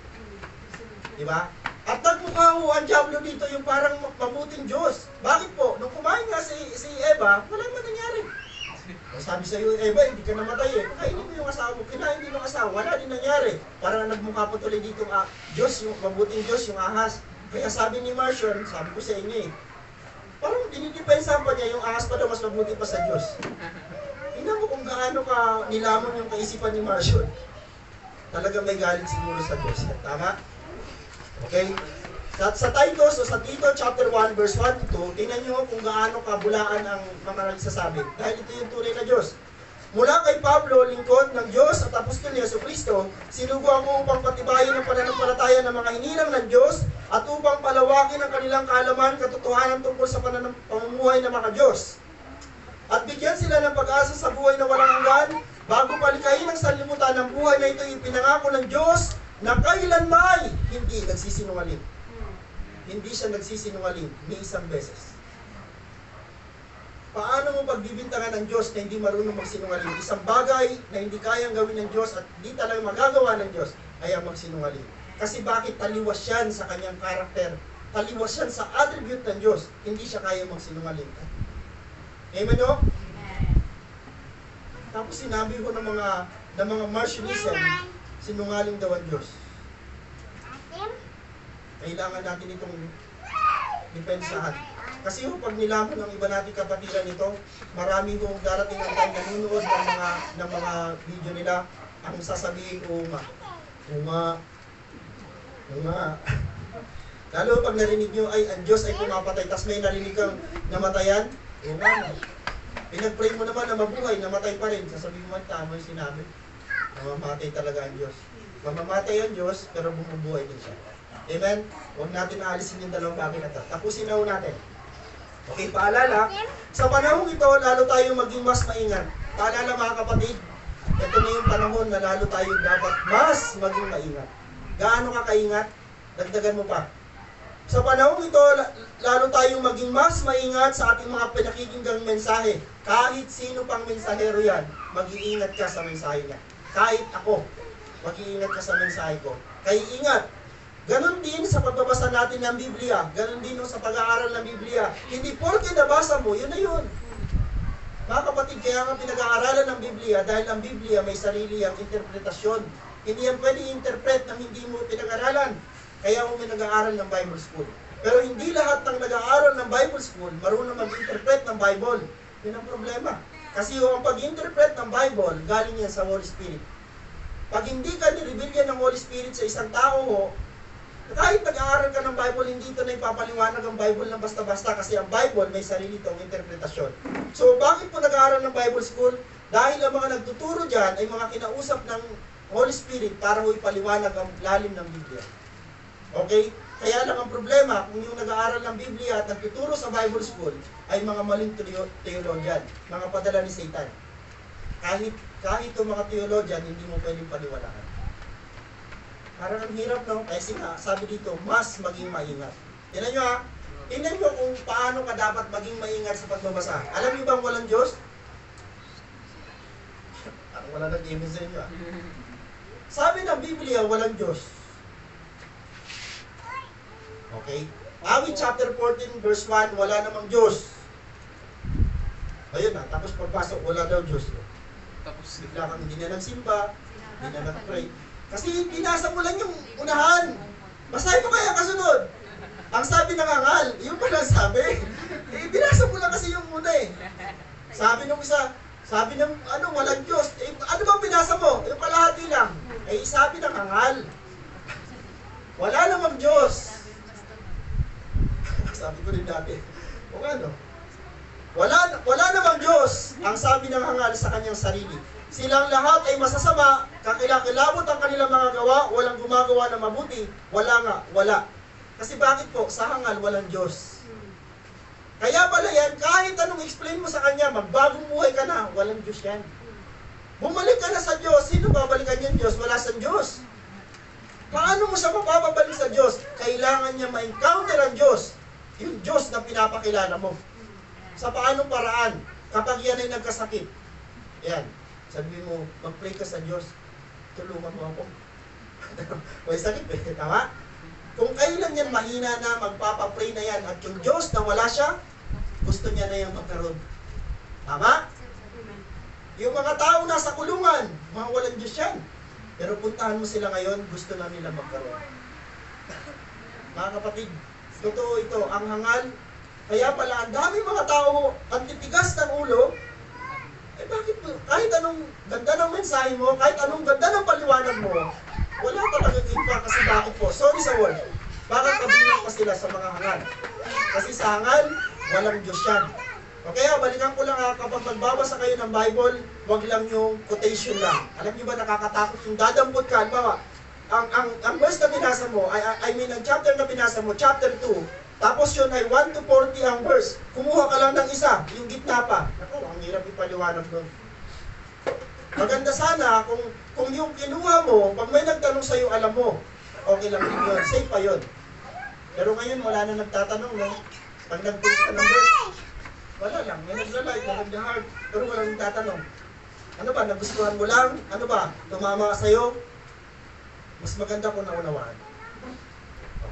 Diba? At nagmukha ho ang Diablo dito yung parang mabuting Diyos. Bakit po? Nung kumain nga si Eva, wala naman nangyari. Sabi sa iyo, Eva, hindi ka namatay Kainin mo yung asawa mo. Kinain din ng asawa. Wala din nangyari. Parang nagmukha po tuloy dito Diyos, yung mabuting Diyos, yung ahas. Kaya sabi ni Marcion, sabi ko sa inyo parang dinidepensa pa niya yung ahas pa daw mas mabuti pa sa Diyos. Tingnan mo kung gaano ka nilamon yung kaisipan ni Marcion. Talaga may galit siguro sa Diyos. Tama? Okay? Sa Titus o sa Tito chapter 1 verse 1 to 2, tingnan nyo kung gaano kabulaan ang mga nagsasabi. Dahil ito yung tunay na Diyos. Mula kay Pablo, lingkod ng Diyos at apostol ni Jesucristo, sinugo ako upang patibayin ang pananampalataya ng mga hinirang ng Diyos at upang palawakin ang kanilang kaalaman, katotohanan tungkol sa pamumuhay ng mga Diyos. At bigyan sila ng pag-asa sa buhay na walang hanggan, bago palikayin ang sanlibutan ng buhay na ito ipinangako ng Diyos na kailanman hindi nagsisinungaling. Hindi siya nagsisinungaling ni isang beses. Paano mo pagbibintangan ng Diyos na hindi marunong magsinungaling? Isang bagay na hindi kayang gawin ng Diyos at hindi talaga magagawa ng Diyos ay ang magsinungaling. Kasi bakit? Taliwas yan sa kanyang karakter. Taliwas yan sa attribute ng Diyos. Hindi siya kaya magsinungaling. Amen o? Tapos sinabi ko ng mga Marcionism, sinungaling daw ang Diyos. Kailangan natin itong depensahan. Kasi pag nilamon ng iba nating kapatiran nito, marami kong darating ang time nanunood ng mga video nila, ang sasabihin, oo nga. Lalo pag narinig nyo, ay ang Diyos ay pumapatay, tas may narinig kang namatayan, oo nga. Pinag-pray mo naman na mabuhay, namatay pa rin. Sasabihin mo, tama yung sinabi. Mamamatay talaga ang Diyos. Mamamatay ang Diyos, pero bumubuhay din siya. Amen? Huwag natin aalisin yung dalawang bagay na ito. Tapusin na natin. Okay, paalala, sa panahon ito, lalo tayo maging mas maingat. Paalala mga kapatid, ito na yung panahon na lalo tayo dapat mas maging maingat. Gaano ka kaingat? Dagdagan mo pa. Sa panahon ito, lalo tayong maging mas maingat sa ating mga pinakikinggang mensahe. Kahit sino pang mensahero yan, mag-iingat ka sa mensahe niya. Kahit ako, mag-iingat ka sa mensahe ko. Kaya ingat. Ganon din sa pagbabasa natin ng Biblia. Ganon din sa pag-aaral ng Biblia. Hindi porke nabasa mo, yun na yun. Mga kapatid, kaya nga pinag-aaralan ng Biblia dahil ang Biblia may sarili ang interpretasyon. Hindi yan pwede i-interpret ng hindi mo pinag-aralan. Kaya mo nag-aaral ng Bible School. Pero hindi lahat ng nag-aaral ng Bible School marunong mag-interpret ng Bible. Yun ang problema. Kasi ang pag-interpret ng Bible, galing yan sa Holy Spirit. Pag hindi ka nireveal ng Holy Spirit sa isang tao, kahit nag-aaral ka ng Bible, hindi ito na ipapaliwanag ang Bible ng basta-basta kasi ang Bible may sarili itong interpretasyon. So, bakit po nag-aaral ng Bible School? Dahil ang mga nagtuturo dyan ay mga kinausap ng Holy Spirit para ho ipaliwanag ang lalim ng Biblia. Okay? Kaya lang ang problema, kung yung nag-aaral ng Biblia at nagtuturo sa Bible School ay mga maling theologian, mga padala ni Satan. Kahit yung mga theologian, hindi mo pwedeng paliwanagan. Parang ang hirap, no? Kasi nga, sabi dito, mas maging maingat. Tingnan nyo tingnan nyo kung paano ka dapat maging maingat sa pagbabasa. Alam nyo bang walang Diyos? Parang wala nag-ibig sa inyo, Sabi ng Biblia, walang Diyos. Okay? Awit chapter 14, verse 1, wala namang Diyos. Ayun tapos pagpasok, wala daw Diyos. Tapos bigla kang hindi na nagsimba, hindi na nag-pray. Kasi pinasa mo lang yung unahan. Basahin mo kaya kasunod. Ang sabi ng angal, yun pala sabi. Binasa mo lang kasi yung una Sabi nung isa, sabi ng walang Diyos. Ano bang binasa mo? Yung kalahati lang. Sabi ng angal, wala namang Diyos. Sabi ko rin dati. O ano? Wala namang Diyos. Ang sabi ng angal sa kanyang sarili. Silang lahat ay masasama, kakilakilabot ang kanilang mga gawa, walang gumagawa ng mabuti. Wala nga, wala. Kasi bakit po? Sa hangal, walang Diyos. Kaya pala yan, kahit anong explain mo sa Kanya, magbagong buhay ka na, walang Diyos yan. Bumalik ka na sa Diyos. Sino babalikan yung Diyos? Wala sa Diyos. Paano mo siya mapapabalik sa Diyos? Kailangan niya ma-encounter ang Diyos. Yung Diyos na pinapakilala mo. Sa paanong paraan? Kapag yan ay nagkasakit. Yan. Sabi mo, mag-pray ka sa Diyos. Tulungan mo ako. May sakit eh. Tama? Kung kailan yan mahina na, magpapapray na yan. At yung Diyos na wala siya, gusto niya na yan magkaroon. Tama? Yung mga tao nasa kulungan, mga walang Diyos yan. Pero puntahan mo sila ngayon, gusto na nila magkaroon. Mga kapatid, totoo ito, ang hangal. Kaya pala, ang daming mga tao, ang titigas ng ulo, eh bakit mo, kahit anong ganda ng mensahe mo, kahit anong ganda ng paliwanag mo, wala talaga impact kasi bakit po? Sorry sa word. Bakit kabilang pa sila sa mga hangal? Kasi sa hangal, walang Diyos yan. O kaya, balikan ko lang kapag magbabasa kayo ng Bible, wag lang yung quotation lang. Alam niyo ba nakakatakot yung dadampot ka? Halimbawa, ang verse na binasa mo, ang chapter na binasa mo, chapter 2, tapos yun ay 1 to 40 ang verse. Kumuha ka lang ng isa, yung gitna pa. Naku, ang hirap ipaliwanag doon. Maganda sana kung yung kinuha mo, pag may nagtanong sa'yo, alam mo, okay lang din yun, safe pa yun. Pero ngayon, wala na nagtatanong, no? Pag nag-post ka ng verse, wala lang, may nagla-like, may nagla-heart, pero walang nagtatanong. Ano ba, nagustuhan mo lang? Ano ba, tumama ka sa'yo? Mas maganda kung naunawaan.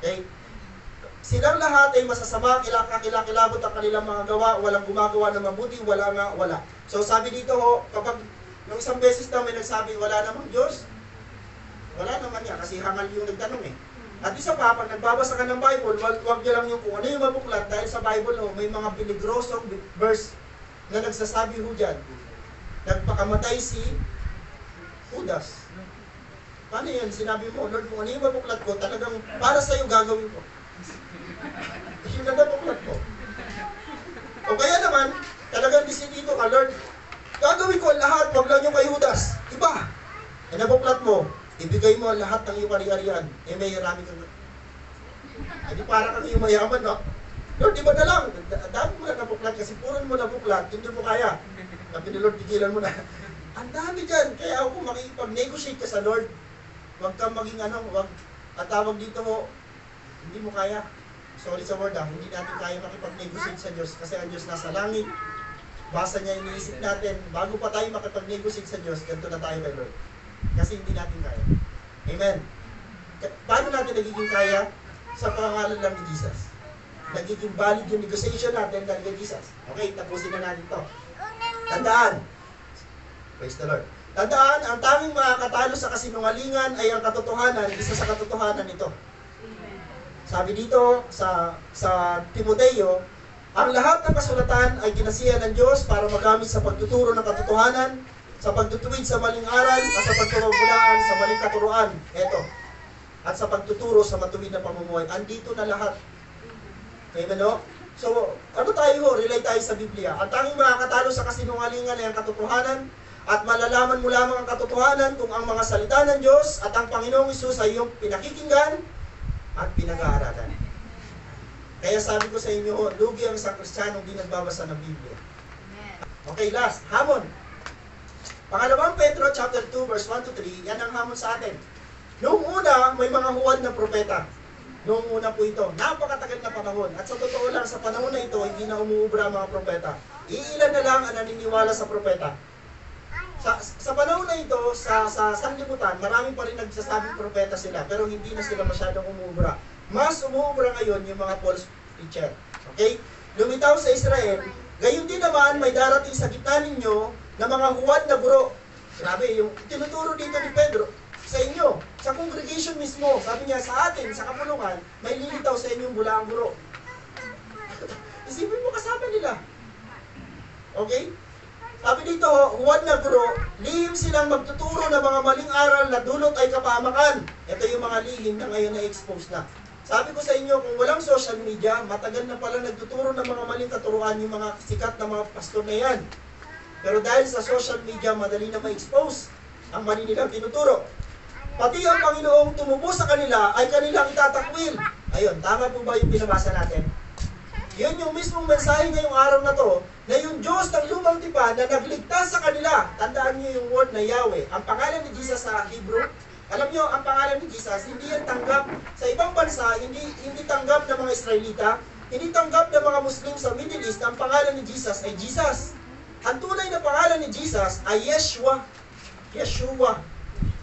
Okay? Silang lahat ay masasama, kilakilabot ang kanilang mga gawa, walang gumagawa ng mabuti, wala nga, wala. So sabi dito ho, kapag nung isang beses na may nagsabi, wala namang Diyos, wala naman niya, kasi hangal yung nagtanong eh. At isa pa, pag nagbabasa ka ng Bible, wag niya lang yung kung ano yung mabuklat, dahil sa Bible ho, may mga peligrosong verse na nagsasabi ho dyan. Nagpakamatay si Judas. Paano yan? Sinabi mo, Lord, kung ano yung mabuklat ko, talagang para sa'yo gagawin ko. Yung nabuklat ko. O kaya naman, talagang dito ka, Lord, gagawin ko lahat, wag lang yung kay Judas. Iba, yung nabuklat mo, ibigay mo lahat ng iyong ari-arian. Eh may rami kang... Hindi para kang iyong mayaman, no? Lord, iba na lang. Dami mo na nabuklat kasi puro mo nabuklat, hindi mo kaya. Sabi ni Lord, tigilan mo na. Ang dami dyan. Kaya ako makikipag-negotiate ka sa Lord. Huwag kang maging wag. At tawag dito mo, hindi mo kaya. Sorry sa word hindi natin kaya makipag-negotiate sa Diyos kasi ang Diyos nasa langit. Basa niya iniisip natin, bago pa tayo makipag-negotiate sa Diyos, ganito na tayo kay Lord. Kasi hindi natin kaya. Amen. Paano natin nagiging kaya? Sa pangalan lang ni Jesus. Nagiging valid yung negotiation natin dahil kay Jesus. Okay, tapusin na natin ito. Tandaan. Praise the Lord. Tandaan, ang tanging makakatalo sa kasinungalingan ay ang katotohanan, isa sa katotohanan ito. Sabi dito sa Timoteo, ang lahat ng kasulatan ay ginasihan ng Diyos para magamit sa pagtuturo ng katotohanan, sa pagtutuwid sa maling aral, at sa pagturugulaan sa maling katuruan. Ito. At sa pagtuturo sa matuwid na pamumuhay. Andito na lahat. Amen, no? So, ano tayo ho? Relay tayo sa Biblia. Ang tanging makakatalo sa kasinungalingan ay ang katotohanan, at malalaman mo lamang ang katotohanan kung ang mga salita ng Diyos at ang Panginoong Hesus ay iyong pinakikinggan at pinag-aaralan. Kaya sabi ko sa inyo, lugi ang isang Kristiyanong di nagbabasa ng Biblia. Okay, last. Hamon. Pangalawang Pedro chapter 2 verse 1 to 3, yan ang hamon sa atin. Noong una, may mga huwad na propeta. Noong una po ito, napakatagal na panahon. At sa totoo lang, sa panahon na ito, hindi na umuubra ang mga propeta. Iilan na lang ang naniniwala sa propeta. Sa panahon na ito, sa sanlibutan, marami pa rin nagsasabing propeta sila, pero hindi na sila masyadong umuubra. Mas umuubra ngayon yung mga false preacher. Okay? Lumitaw sa Israel, gayon din naman may darating sa gitna ninyo na mga huwad na guro. Grabe, yung tinuturo dito ni Pedro, sa inyo, sa congregation mismo, sabi niya sa atin, sa kapulungan, may lilitaw sa inyong bulaang guro. Isipin mo kasama nila. Okay? Sabi dito, huwad na guro, lihim silang magtuturo ng mga maling aral na dulot ay kapahamakan. Ito yung mga lihim na ngayon na-expose na. Sabi ko sa inyo, kung walang social media, matagal na pala nagtuturo ng mga maling katuruan yung mga sikat na mga pastor na yan. Pero dahil sa social media, madali na ma-expose ang mali nilang tinuturo. Pati ang Panginoong tumubo sa kanila ay kanilang itatakwil. Ayun, tama po ba yung binabasa natin? Yun yung mismong mensahe ngayong araw na to, na yung Diyos ng lumang tipan na nagligtas sa kanila. Tandaan niyo yung word na Yahweh. Ang pangalan ni Jesus sa Hebrew, alam niyo, ang pangalan ni Jesus, hindi yan tanggap sa ibang bansa, hindi tanggap ng mga Israelita, hindi tanggap ng mga Muslim sa Middle East. Ang pangalan ni Jesus ay Jesus. Ang tunay na pangalan ni Jesus ay Yeshua. Yeshua.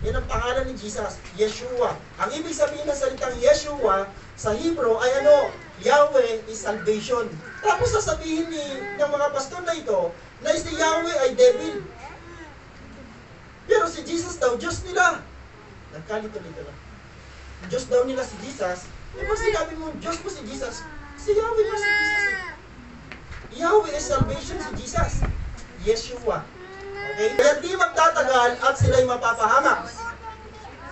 Yan ang pangalan ni Jesus, Yeshua. Ang ibig sabihin ng salitang Yeshua sa Hebrew ay ano? Yahweh is salvation. Tapos sasabihin ng mga pastor na ito na si Yahweh ay devil. Pero si Jesus daw, Diyos nila. Nagkalito-lito na. Diyos daw nila si Jesus. E pag sinabi mo, Diyos mo si Jesus, si Yahweh mo si Jesus. Yahweh is salvation si Jesus. Yeshua. Okay? Kaya di magtatagal at sila'y mapapahamak.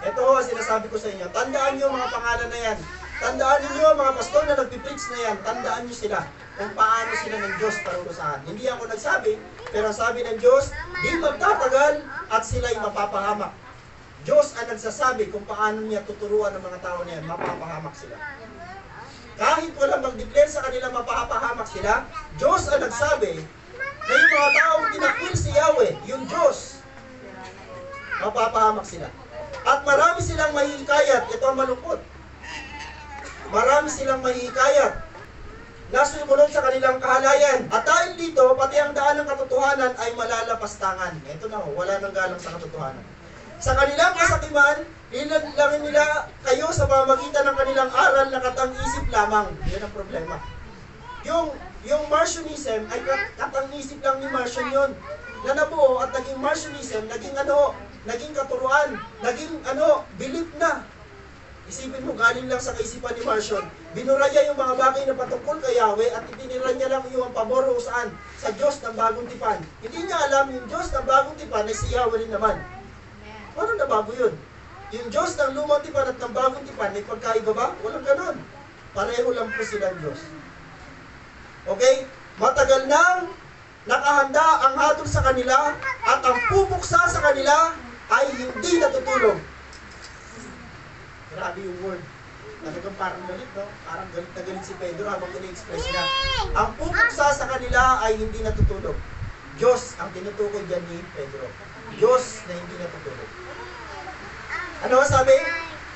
Ito ho ang sinasabi ko sa inyo. Tandaan niyo mga pangalan na yan. Tandaan niyo mga pastor na nagpipreach na yan. Tandaan niyo sila kung paano sila ng Diyos parurusahan. Hindi ako nagsabi, pero sabi ng Diyos, di magtatagal at sila'y mapapahamak. Diyos ang nagsasabi kung paano niya tuturuan ng mga tao na yan, mapapahamak sila. Kahit walang mag-declare sa kanila mapapahamak sila, Diyos ang nagsabi na yung mga taong tinakwil si Yahweh, yung Diyos, mapapahamak sila. At marami silang mahihikayat. Ito ang malungkot. Marami silang mahihikayat na sumunod sa kanilang kahalayan. At dahil dito, pati ang daan ng katotohanan ay malalapastangan. Ito na, wala nang galang sa katotohanan. Sa kanilang kasakiman, nilalangin nila kayo sa pamamagitan ng kanilang aral na katang-isip lamang. Yan ang problema. Yung Marcionism ay katang-isip lang ni Marcion yun. Na nabuo at naging Marcionism, naging katuruan, naging belief na. Isipin mo, galing lang sa kaisipan ni Marcion. Binuraya yung mga bagay na patungkol kay Yahweh at itinira niya lang yung pabor o saan? Sa Diyos ng bagong tipan. Hindi niya alam yung Diyos ng bagong tipan ay si Yahweh rin naman. Paano nabago yun? Yung Diyos ng lumang tipan at ng bagong tipan, may pagkaiba ba? Walang ganon. Pareho lang po silang Diyos. Okay? Matagal nang nakahanda ang hatol sa kanila at ang pupuksa sa kanila ay hindi natutulog. Grabe yung word. Talagang parang galit, no? Parang galit na galit si Pedro habang ini-express niya. Ang pupuksa sa kanila ay hindi natutulog. Diyos ang tinutukoy dyan ni Pedro. Diyos na hindi natutulog. Ano sabi?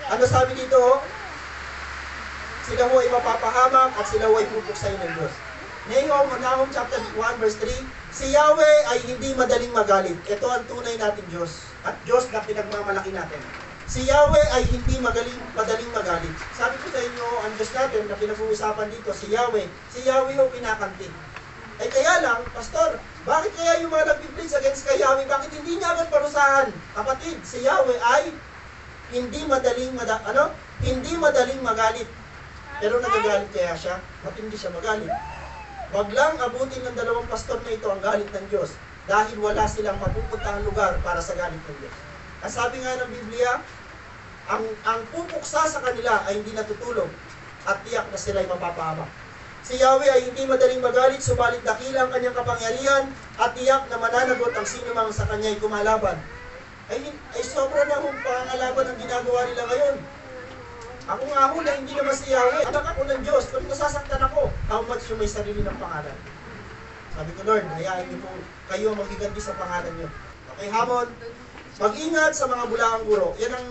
Ano sabi dito? Sila ho ay mapapahamak at sila ho ay pupuksain ng Diyos. Nahum chapter 1 verse 3, si Yahweh ay hindi madaling magalit. Ito ang tunay natin Diyos. At Diyos na pinagmamalaki natin. Si Yahweh ay hindi madaling magalit. Sabi ko sa inyo, ang Diyos natin na pinag-uusapan dito, si Yahweh ho kinakantin. Ay kaya lang, Pastor, bakit kaya yung mga nag-preach against kay Yahweh, bakit hindi niya agad parusahan? Kapatid, si Yahweh ay hindi madaling magalit. Pero nagagalit kaya siya? Bakit hindi siya magalit? Wag lang abutin ng dalawang pastor na ito ang galit ng Diyos dahil wala silang mapupuntahang lugar para sa galit ng Diyos. Ang sabi nga ng Biblia, ang pupuksa sa kanila ay hindi natutulog at tiyak na sila ay mapapahamak. Si Yahweh ay hindi madaling magalit, subalit dakila ang kanyang kapangyarihan at tiyak na mananagot ang sinumang sa kanya'y kumalaban. Ay sobra na hong pangalaban ang ginagawa nila ngayon. Ako nga ho na hindi naman si Yahweh. Anak ako ng Diyos, pero nasasaktan ako. How much yung may sarili ng pangalan? Sabi ko, Lord, hayaan niyo po kayo magiganti sa pangalan niyo. Okay, hamon. Mag-ingat sa mga bulaang guro. Yan ang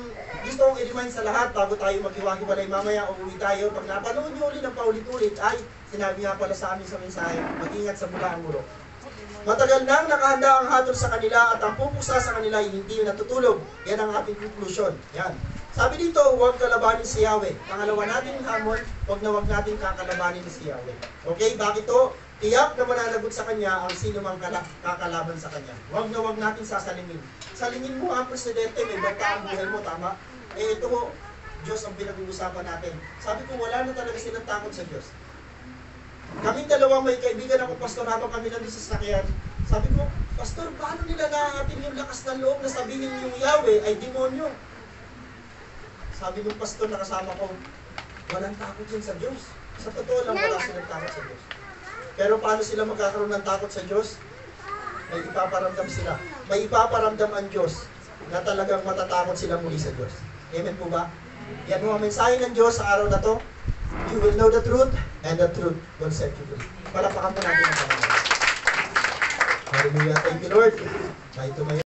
gusto kong i-remind sa lahat bago tayo maghiwa-hiwalay mamaya o uwi tayo. Pag napanood nyo ulit ng paulit-ulit, ay sinabi nga pala sa amin sa mensahe, mag-ingat sa bulaang guro. Matagal nang nakahanda ang hatol sa kanila at ang pupuksa sa kanila ay hindi natutulog. Yan ang ating conclusion. Yan. Sabi dito, huwag kalabanin si Yahweh. Pangalawa natin hamon, huwag natin kakalabanin si Yahweh. Okay, bakit to? Tiyak na mananagot sa kanya ang sino mang kakalaban sa kanya. Huwag natin sasalingin. Salingin mo ang presidente, may banta ang buhay mo, tama? Ito ho, Diyos ang pinag-uusapan natin. Sabi ko, wala na talaga silang takot sa Diyos. Kaming dalawang may kaibigan ako, Pastor, habang kami nandun sa sakyan. Sabi ko, Pastor, paano nila naatin yung lakas ng loob na sabihin yung Yahweh ay demonyo? Sabi ng pastor na kasama ko, walang takot yun sa Diyos. Sa totoo lang, wala silang takot sa Diyos. Pero paano sila magkakaroon ng takot sa Diyos? may ipaparamdam sila. May ipaparamdam ang Diyos na talagang matatakot sila muli sa Diyos. Amen po ba? Yan ho ang mensahe ng Diyos sa araw na to. You will know the truth, and the truth will set you free. Palapakan po natin ang Panginoon. Hallelujah. Thank you, Lord. May tumayo.